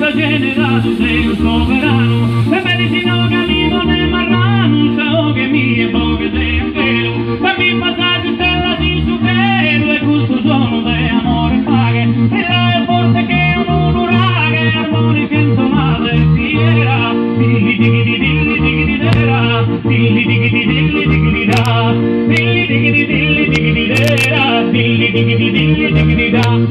senza generato sei un sovrano, se medicino camino nel marrano, so che mi è poco sei un velo, fammi passare stella sin su velo, e questo suono di amore paga, e là è forte che un uragano, armoniche intonate, si era, dilli digli dilli digli dera, dilli digli dilli digli da, dilli digli dilli digli dera, dilli digli dilli digli da.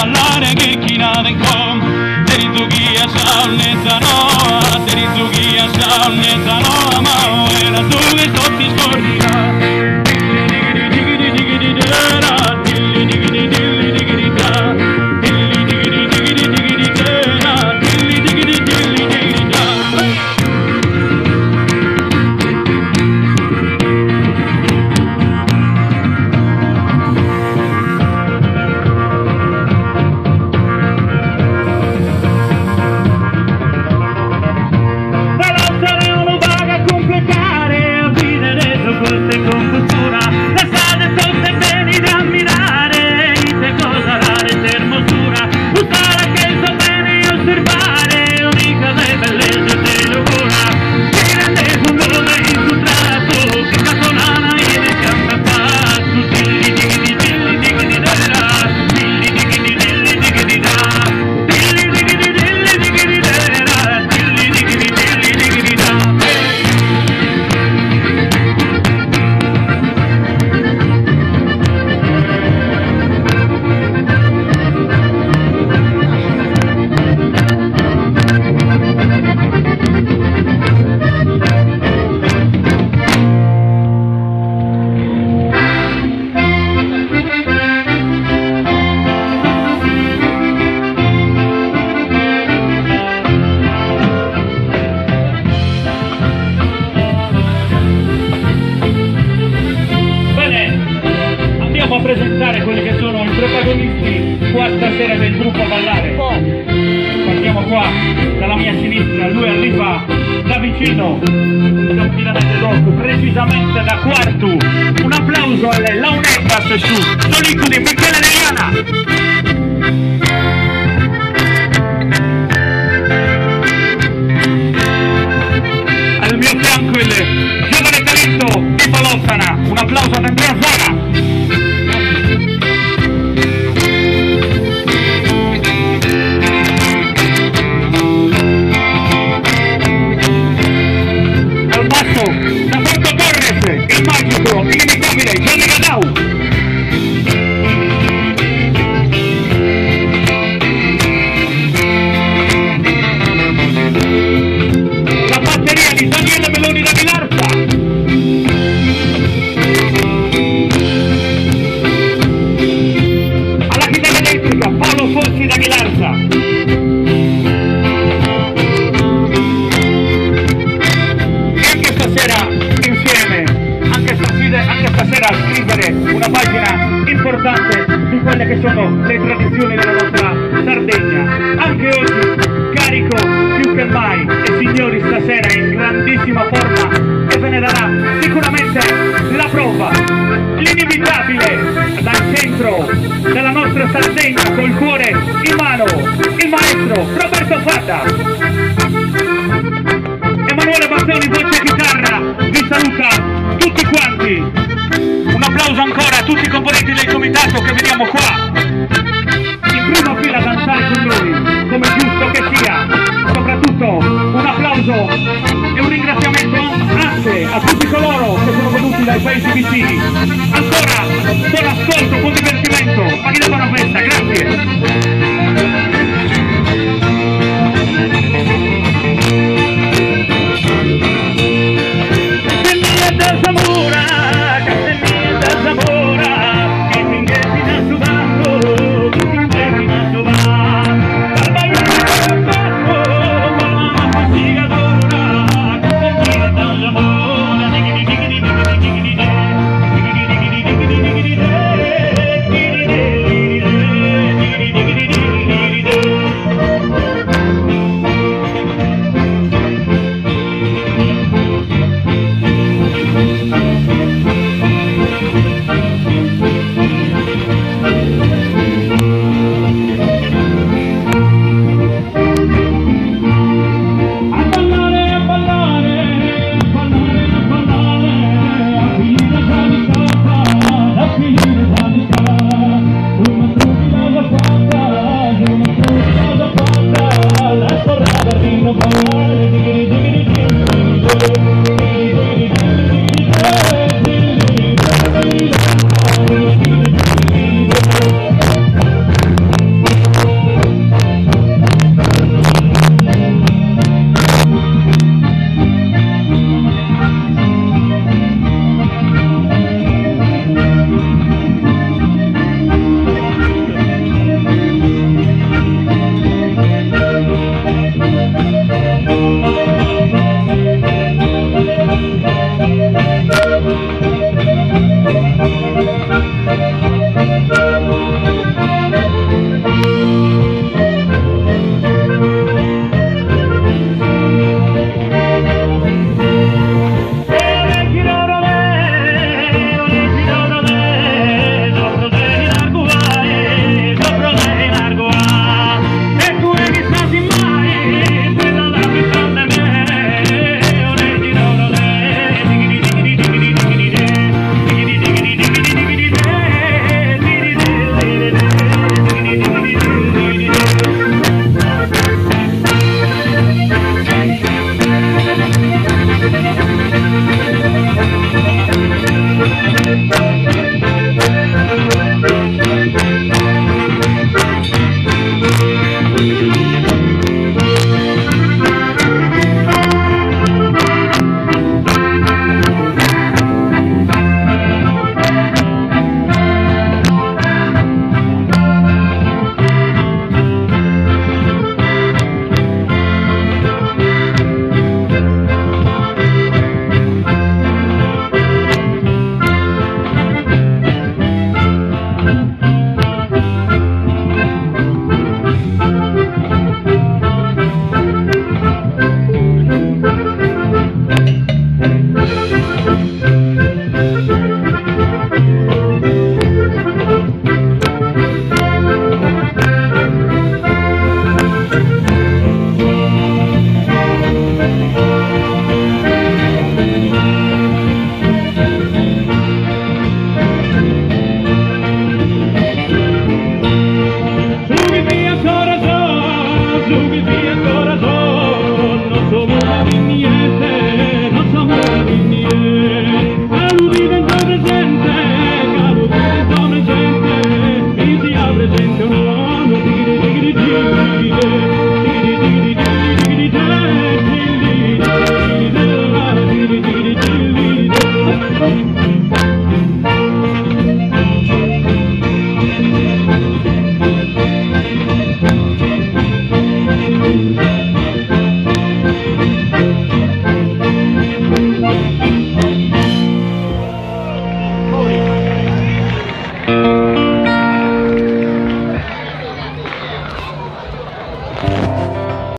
ballare che chi nata in com Deri tu chi a saunezza no Deri tu chi a saunezza no Ma era tu che sto ti scordirà A presentare quelli che sono i protagonisti qua stasera del gruppo Ballare. Partiamo qua, dalla mia sinistra, lui arriva da vicino, completamente dopo, precisamente da quarto. Un applauso alle Launetas su Solico di Michele Deliana. Al mio fianco il giovane talento di Palossana, un applauso ad Andrea Zara. Da Porto Torres, il magico, inimitabile, Gianni Gadau. La batteria di Daniele Meloni da Ghilarza. Alla chitarra elettrica, Paolo Fossi da Ghilarza. Anche stasera a scrivere una pagina importante di quelle che sono le tradizioni della nostra Sardegna. Anche oggi carico più che mai e signori stasera in grandissima forma e ve ne darà sicuramente la prova. L'inimitabile dal centro della nostra Sardegna col cuore in mano, il maestro Roberto Fata. Emanuele Bazzoni, voce e chitarra, vi saluta tutti quanti. Un applauso ancora a tutti i componenti del comitato che vediamo qua in prima fila a danzare con noi, come giusto che sia. Soprattutto un applauso e un ringraziamento anche a tutti coloro che sono venuti dai paesi vicini.